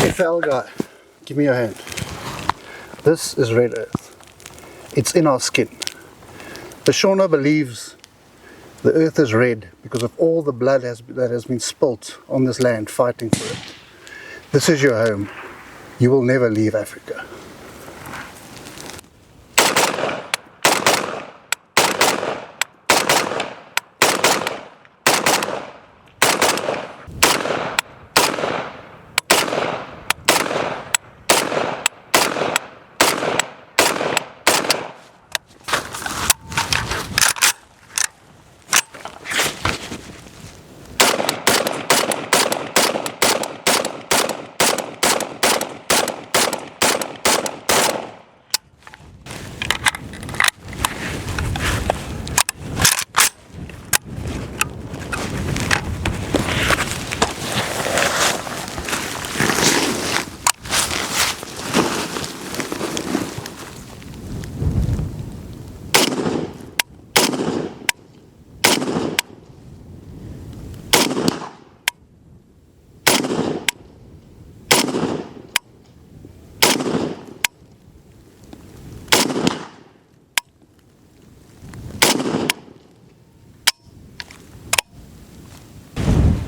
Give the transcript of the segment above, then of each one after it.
FL guy, give me your hand. This is red earth. It's in our skin. The Shona believes the earth is red because of all the blood that has been spilt on this land fighting for it. This is your home. You will never leave Africa.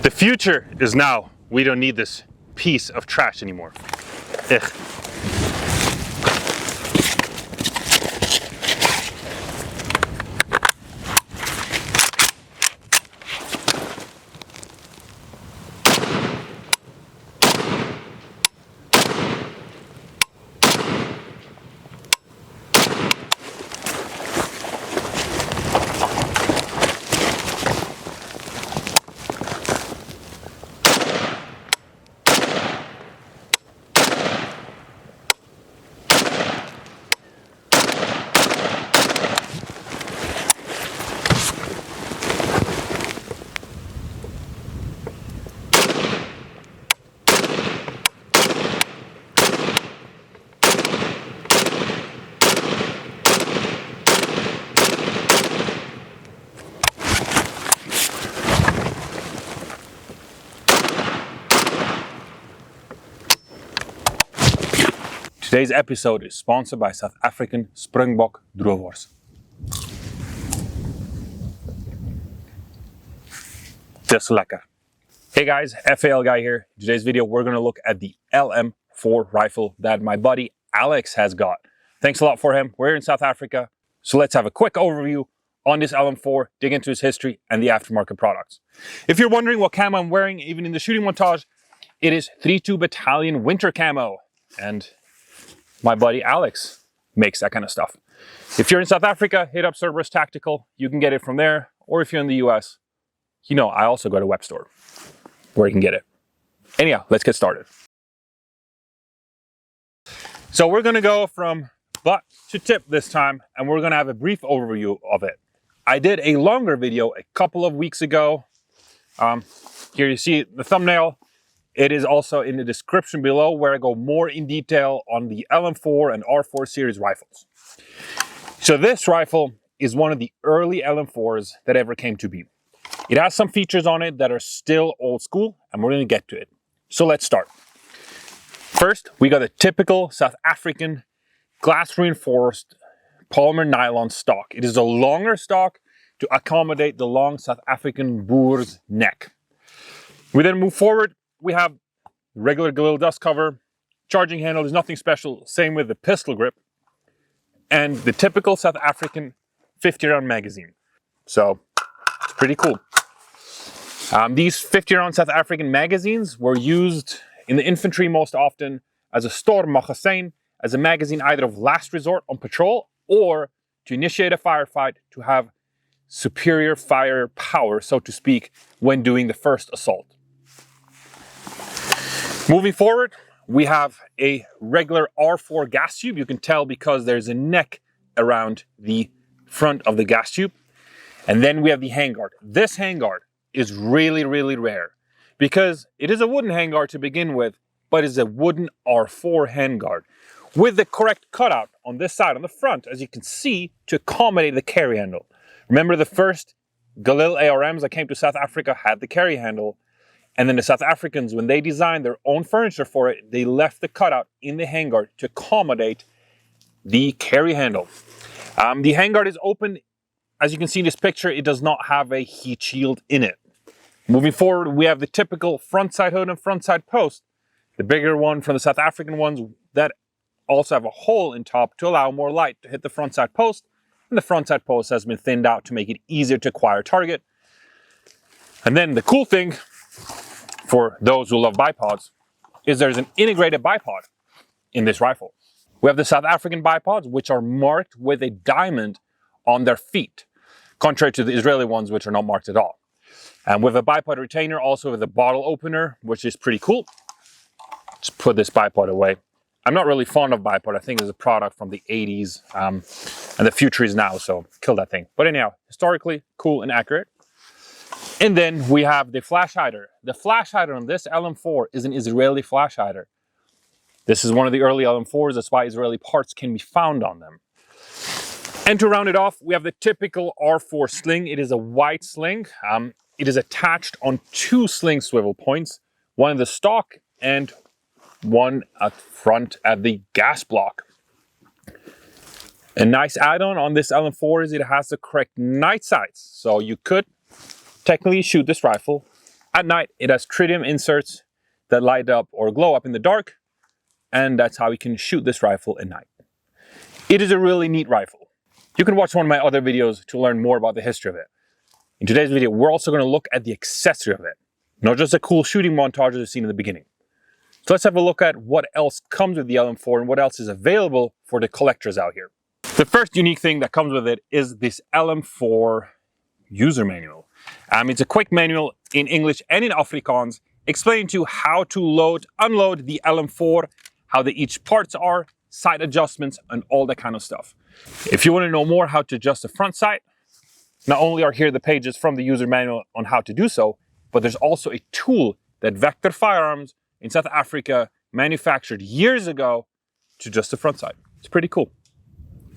The future is now. We don't need this piece of trash anymore. Ugh. Today's episode is sponsored by South African Springbok Droewors. Just lekker. Hey guys, FAL guy here. In today's video, we're going to look at the LM4 rifle that my buddy Alex has got. Thanks a lot for him. We're here in South Africa. So let's have a quick overview on this LM4, dig into its history and the aftermarket products. If you're wondering what camo I'm wearing, even in the shooting montage, it is 32 Battalion Winter Camo. And my buddy Alex makes that kind of stuff. If you're in South Africa, hit up Cerberus Tactical. You can get it from there. Or if you're in the US, you know, I also go to Web Store where you can get it. Anyhow, let's get started. So we're going to go from butt to tip this time, and we're going to have a brief overview of it. I did a longer video a couple of weeks ago. Here you see the thumbnail. It is also in the description below where I go more in detail on the LM4 and R4 series rifles. So this rifle is one of the early LM4s that ever came to be. It has some features on it that are still old school, and we're going to get to it. So let's start. First, we got a typical South African glass reinforced polymer nylon stock. It is a longer stock to accommodate the long South African boer's neck. We then move forward. We have regular Galil dust cover, charging handle, there's nothing special, same with the pistol grip, and the typical South African 50-round magazine. So, it's pretty cool. These 50-round South African magazines were used in the infantry most often as a stormmagazijn, as a magazine either of last resort on patrol or to initiate a firefight to have superior firepower, so to speak, when doing the first assault. Moving forward, we have a regular R4 gas tube. You can tell because there's a neck around the front of the gas tube. And then we have the handguard. This handguard is really, really rare because it is a wooden handguard to begin with, but it's a wooden R4 handguard with the correct cutout on this side, on the front, as you can see, to accommodate the carry handle. Remember the first Galil ARMs that came to South Africa had the carry handle. And then the South Africans, when they designed their own furniture for it, they left the cutout in the handguard to accommodate the carry handle. The handguard is open. As you can see in this picture, it does not have a heat shield in it. Moving forward, we have the typical front side hood and front side post. The bigger one from the South African ones that also have a hole in top to allow more light to hit the front side post. And the front side post has been thinned out to make it easier to acquire target. And then the cool thing for those who love bipods is there's an integrated bipod in this rifle. We have the South African bipods, which are marked with a diamond on their feet, contrary to the Israeli ones, which are not marked at all. And with a bipod retainer, also with a bottle opener, which is pretty cool. Just put this bipod away. I'm not really fond of bipod. I think it's a product from the 80s, and the future is now, so kill that thing. But anyhow, historically, cool and accurate. And then we have the flash hider. The flash hider on this LM4 is an Israeli flash hider. This is one of the early LM4s. That's why Israeli parts can be found on them. And to round it off, we have the typical R4 sling. It is a white sling. It is attached on two sling swivel points, one in the stock and one at front at the gas block. A nice add-on on this LM4 is it has the correct night sights. So you could technically shoot this rifle at night. It has tritium inserts that light up or glow up in the dark. And that's how you can shoot this rifle at night. It is a really neat rifle. You can watch one of my other videos to learn more about the history of it. In today's video, we're also going to look at the accessory of it, not just a cool shooting montage as seen in the beginning. So let's have a look at what else comes with the LM4 and what else is available for the collectors out here. The first unique thing that comes with it is this LM4 user manual. It's a quick manual in English and in Afrikaans explaining to you how to load, unload the LM4, how the each parts are, sight adjustments, and all that kind of stuff. If you want to know more how to adjust the front sight, not only are here the pages from the user manual on how to do so, but there's also a tool that Vector Firearms in South Africa manufactured years ago to adjust the front sight. It's pretty cool.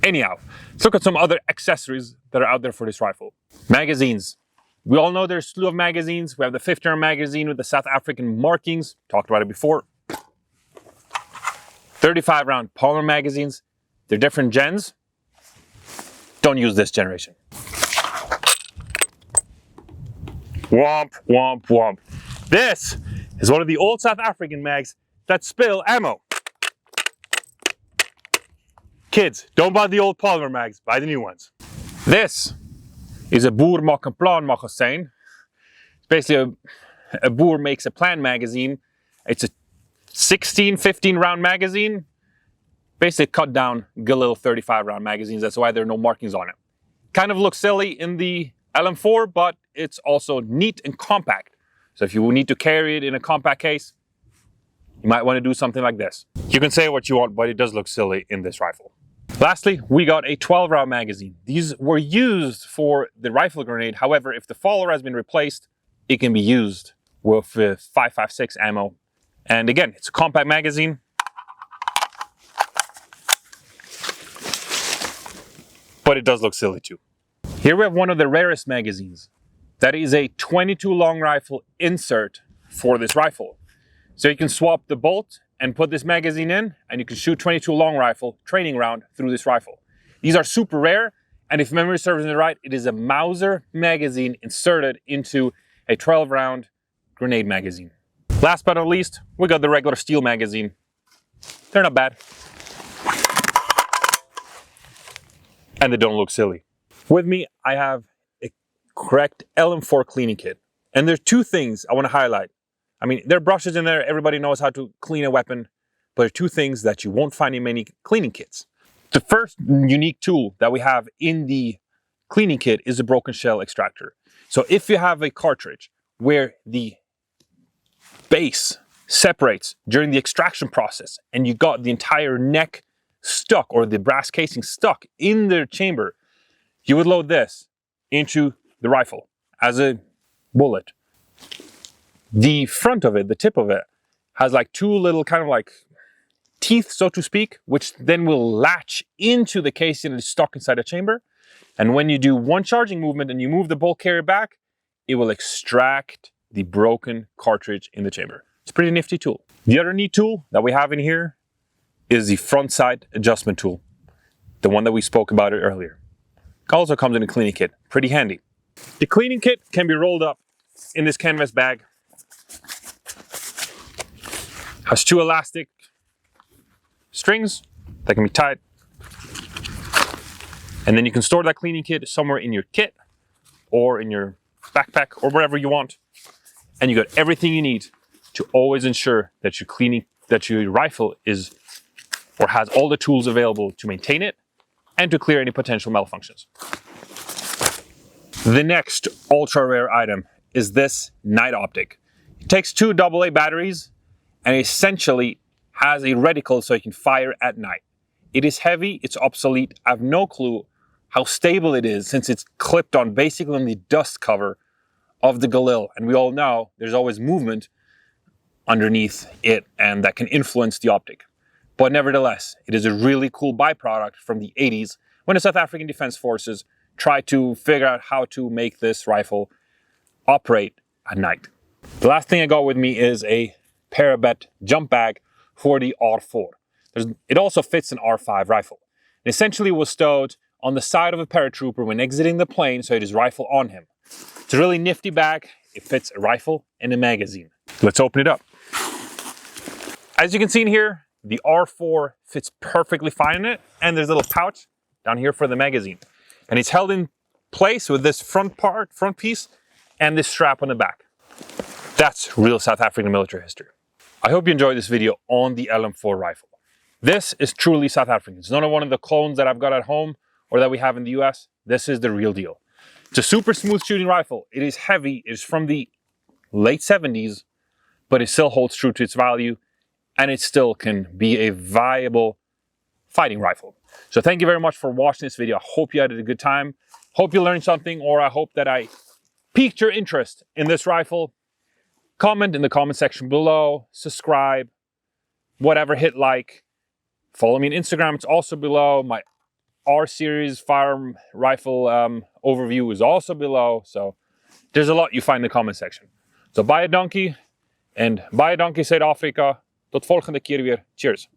Anyhow, let's look at some other accessories that are out there for this rifle. Magazines. We all know there's a slew of magazines. We have the 50-round magazine with the South African markings. Talked about it before. 35-round polymer magazines. They're different gens. Don't use this generation. Womp, womp, womp. This is one of the old South African mags that spill ammo. Kids, don't buy the old polymer mags, buy the new ones. This is a Boer maak 'n plan magazine. It's basically a Boer makes a plan magazine. It's a 16, 15 round magazine. Basically cut down good little 35 round magazines. That's why there are no markings on it. Kind of looks silly in the LM4, but it's also neat and compact. So if you need to carry it in a compact case, you might want to do something like this. You can say what you want, but it does look silly in this rifle. Lastly, we got a 12 round magazine. These were used for the rifle grenade. However, if the follower has been replaced, it can be used with 5.56 ammo. And again, it's a compact magazine. But it does look silly too. Here we have one of the rarest magazines. That is a 22 long rifle insert for this rifle. So you can swap the bolt and put this magazine in, and you can shoot 22 long rifle training round through this rifle. These are super rare, and if memory serves me right, it is a Mauser magazine inserted into a 12 round grenade magazine. Last but not least, we got the regular steel magazine. They're not bad. And they don't look silly. With me, I have a correct LM4 cleaning kit. And there's two things I want to highlight. I mean, there are brushes in there. Everybody knows how to clean a weapon. But there are two things that you won't find in many cleaning kits. The first unique tool that we have in the cleaning kit is a broken shell extractor. So if you have a cartridge where the base separates during the extraction process and you got the entire neck stuck or the brass casing stuck in the chamber, you would load this into the rifle as a bullet. The front of it, the tip of it, has like two little kind of like teeth, so to speak, which then will latch into the casing and is stuck inside the chamber. And when you do one charging movement and you move the bolt carrier back, it will extract the broken cartridge in the chamber. It's a pretty nifty tool. The other neat tool that we have in here is the front sight adjustment tool, the one that we spoke about it earlier. It also comes in a cleaning kit, pretty handy. The cleaning kit can be rolled up in this canvas bag. Has 2 elastic strings that can be tied. And then you can store that cleaning kit somewhere in your kit or in your backpack or wherever you want. And you got everything you need to always ensure that your rifle is or has all the tools available to maintain it and to clear any potential malfunctions. The next ultra rare item is this night optic. It takes 2 AA batteries and essentially has a reticle so you can fire at night. It is heavy, it's obsolete. I have no clue how stable it is since it's clipped on basically on the dust cover of the Galil. And we all know there's always movement underneath it and that can influence the optic. But nevertheless, it is a really cool byproduct from the 80s when the South African Defence Forces tried to figure out how to make this rifle operate at night. The last thing I got with me is a Parabet jump bag for the R4. It also fits an R5 rifle. It essentially was stowed on the side of a paratrooper when exiting the plane, so it is rifle on him. It's a really nifty bag. It fits a rifle and a magazine. Let's open it up. As you can see in here, the R4 fits perfectly fine in it, and there's a little pouch down here for the magazine. And it's held in place with this front piece, and this strap on the back. That's real South African military history. I hope you enjoyed this video on the LM4 rifle. This is truly South African. It's not one of the clones that I've got at home or that we have in the US. This is the real deal. It's a super smooth shooting rifle. It is heavy. It is from the late 70s, but it still holds true to its value, and it still can be a viable fighting rifle. So thank you very much for watching this video. I hope you had a good time. Hope you learned something, or I hope that I piqued your interest in this rifle. Comment in the comment section below, subscribe, whatever, hit like. Follow me on Instagram, it's also below. My R series firearm rifle overview is also below. So there's a lot you find in the comment section. So baie dankie, en baie dankie Suid-Afrika. Tot volgende keer weer. Cheers.